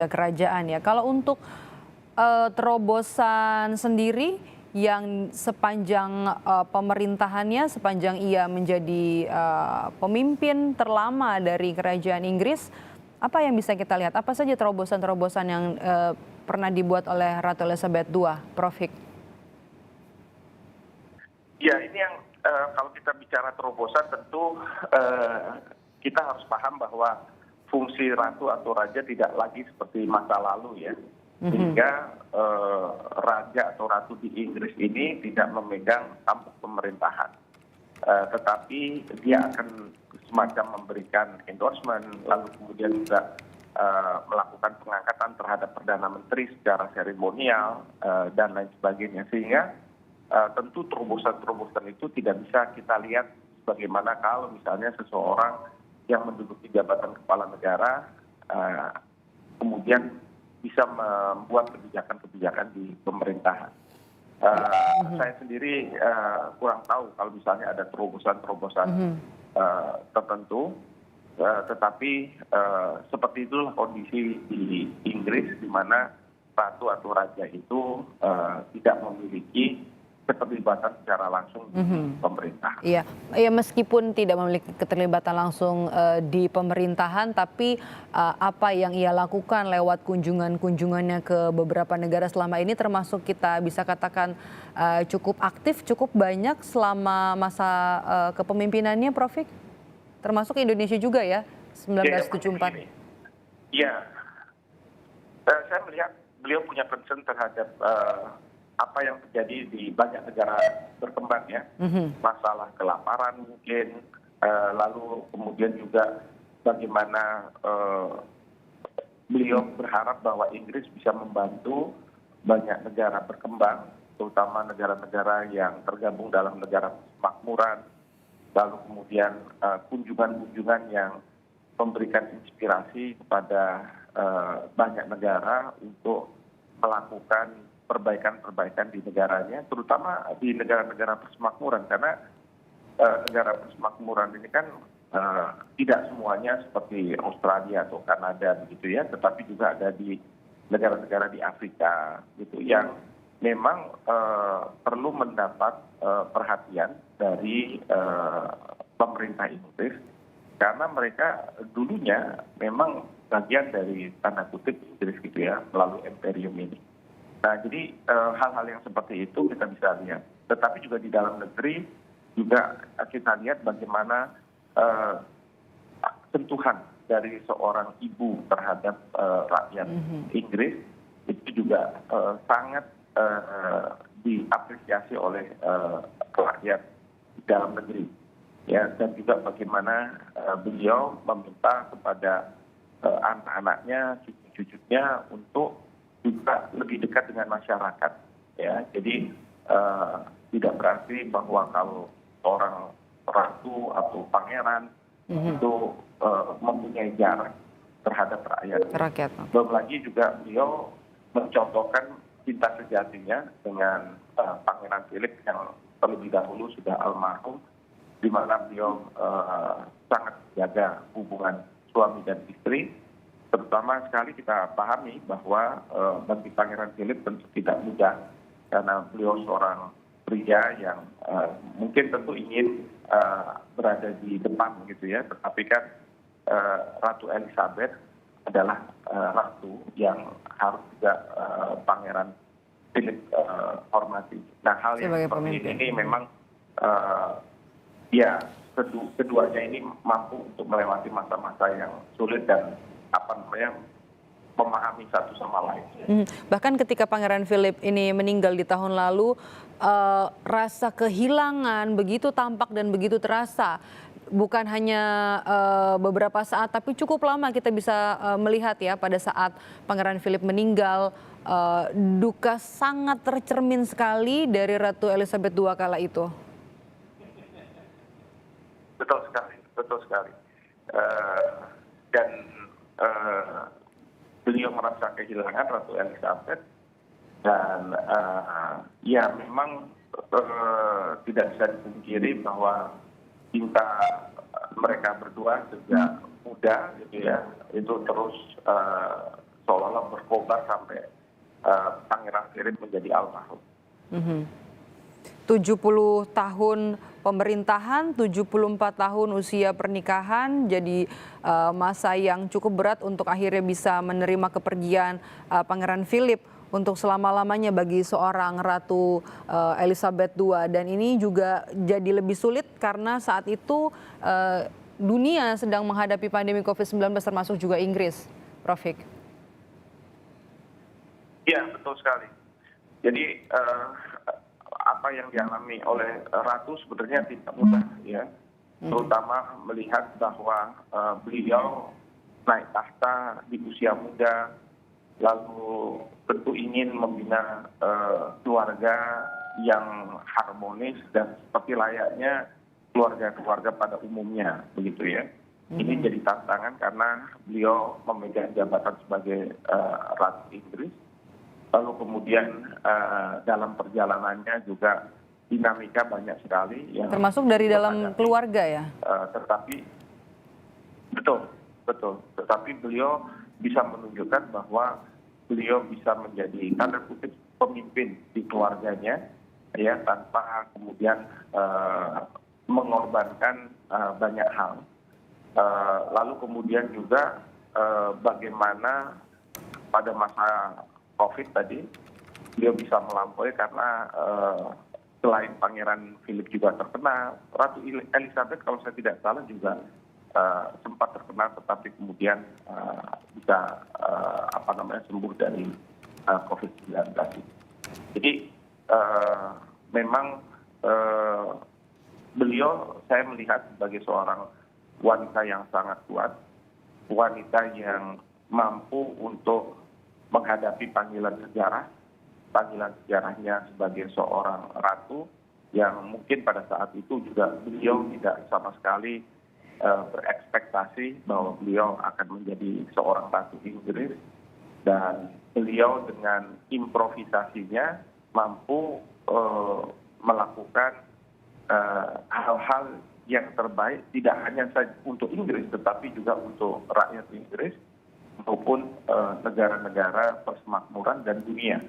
kerajaan ya. Kalau untuk terobosan sendiri yang sepanjang pemerintahannya, sepanjang ia menjadi pemimpin terlama dari kerajaan Inggris, apa yang bisa kita lihat? Apa saja terobosan-terobosan yang pernah dibuat oleh Ratu Elizabeth II, Prof. Hik? Ya, ini yang kalau kita bicara terobosan tentu kita harus paham bahwa fungsi ratu atau raja tidak lagi seperti masa lalu ya. Sehingga raja atau ratu di Inggris ini tidak memegang tampuk pemerintahan. Tetapi dia akan semacam memberikan endorsement, lalu kemudian juga melakukan pengangkatan terhadap Perdana Menteri secara seremonial dan lain sebagainya. Sehingga tentu terobosan-terobosan itu tidak bisa kita lihat bagaimana kalau misalnya seseorang yang menduduki jabatan kepala negara kemudian bisa membuat kebijakan-kebijakan di pemerintahan. Saya sendiri kurang tahu kalau misalnya ada terobosan-terobosan tertentu, tetapi seperti itulah kondisi di Inggris di mana ratu atau raja itu tidak memiliki keterlibatan secara langsung di pemerintahan. Iya, ya meskipun tidak memiliki keterlibatan langsung di pemerintahan, tapi apa yang ia lakukan lewat kunjungannya ke beberapa negara selama ini, termasuk kita bisa katakan cukup aktif, cukup banyak selama masa kepemimpinannya, Prof. Hik? Termasuk Indonesia juga ya, 1974. Iya, saya melihat beliau punya concern terhadap apa yang terjadi di banyak negara berkembang ya, masalah kelaparan mungkin, lalu kemudian juga bagaimana beliau berharap bahwa Inggris bisa membantu banyak negara berkembang, terutama negara-negara yang tergabung dalam negara makmuran, lalu kemudian kunjungan-kunjungan yang memberikan inspirasi kepada banyak negara untuk melakukan perbaikan-perbaikan di negaranya, terutama di negara-negara persemakmuran, karena negara persemakmuran ini kan tidak semuanya seperti Australia atau Kanada begitu ya, tetapi juga ada di negara-negara di Afrika gitu yang memang perlu mendapat perhatian dari pemerintah Inggris karena mereka dulunya memang bagian dari tanda kutip Inggris gitu ya melalui imperium ini. Nah, jadi hal-hal yang seperti itu kita bisa lihat. Tetapi juga di dalam negeri juga kita lihat bagaimana sentuhan dari seorang ibu terhadap rakyat Inggris itu juga sangat diapresiasi oleh rakyat dalam negeri. Ya, dan juga bagaimana beliau meminta kepada anak-anaknya, cucu-cucunya untuk juga lebih dekat dengan masyarakat, ya. Jadi tidak berarti bahwa kalau orang ratu atau pangeran itu mempunyai jarak terhadap rakyat. Belum lagi juga beliau mencontohkan cinta sejatinya dengan Pangeran Philip yang terlebih dahulu sudah almarhum, di mana beliau sangat menjaga hubungan suami dan istri. Terutama sekali kita pahami bahwa bagi Pangeran Philip tentu tidak mudah karena beliau seorang pria yang mungkin tentu ingin berada di depan gitu ya, tetapi kan Ratu Elizabeth adalah ratu yang harus juga Pangeran Philip hormati. Nah, hal yang seperti ini memang ya keduanya ini mampu untuk melewati masa-masa yang sulit dan memahami satu sama lain. Bahkan ketika Pangeran Philip ini meninggal di tahun lalu, rasa kehilangan begitu tampak dan begitu terasa. Bukan hanya beberapa saat, tapi cukup lama kita bisa melihat ya pada saat Pangeran Philip meninggal, duka sangat tercermin sekali dari Ratu Elizabeth II kala itu. Betul sekali. Dan beliau merasa kehilangan Ratu Elizabeth dan ya memang tidak bisa dipungkiri bahwa cinta mereka berdua sejak muda gitu ya itu terus seolah-olah berkobar sampai Pangeran Philip menjadi almarhum. 70 tahun pemerintahan, 74 tahun usia pernikahan, jadi masa yang cukup berat untuk akhirnya bisa menerima kepergian Pangeran Philip untuk selama-lamanya bagi seorang Ratu Elizabeth II. Dan ini juga jadi lebih sulit karena saat itu dunia sedang menghadapi pandemi COVID-19 termasuk juga Inggris, Prof. Hik. Iya, betul sekali. Jadi apa yang dialami oleh Ratu sebenarnya tidak mudah ya, terutama melihat bahwa beliau naik tahta di usia muda, lalu tentu ingin membina keluarga yang harmonis dan seperti layaknya keluarga-keluarga pada umumnya, begitu ya. Ini jadi tantangan karena beliau memegang jabatan sebagai Ratu Inggris. Lalu kemudian dalam perjalanannya juga dinamika banyak sekali. Yang termasuk dari dalam keluarga ya? Tetapi, betul. Tetapi beliau bisa menunjukkan bahwa beliau bisa menjadi tanda kutip pemimpin di keluarganya, ya, tanpa kemudian mengorbankan banyak hal. Lalu kemudian juga bagaimana pada masa COVID tadi, beliau bisa melampaui karena selain Pangeran Philip juga terkena, Ratu Elizabeth kalau saya tidak salah juga sempat terkena, tetapi kemudian bisa sembuh dari COVID-19. Jadi memang beliau saya melihat sebagai seorang wanita yang sangat kuat, wanita yang mampu untuk menghadapi panggilan sejarahnya sebagai seorang ratu yang mungkin pada saat itu juga beliau tidak sama sekali berekspektasi bahwa beliau akan menjadi seorang ratu Inggris, dan beliau dengan improvisasinya mampu melakukan hal-hal yang terbaik tidak hanya saja untuk Inggris tetapi juga untuk rakyat Inggris maupun negara-negara persemakmuran dan dunia.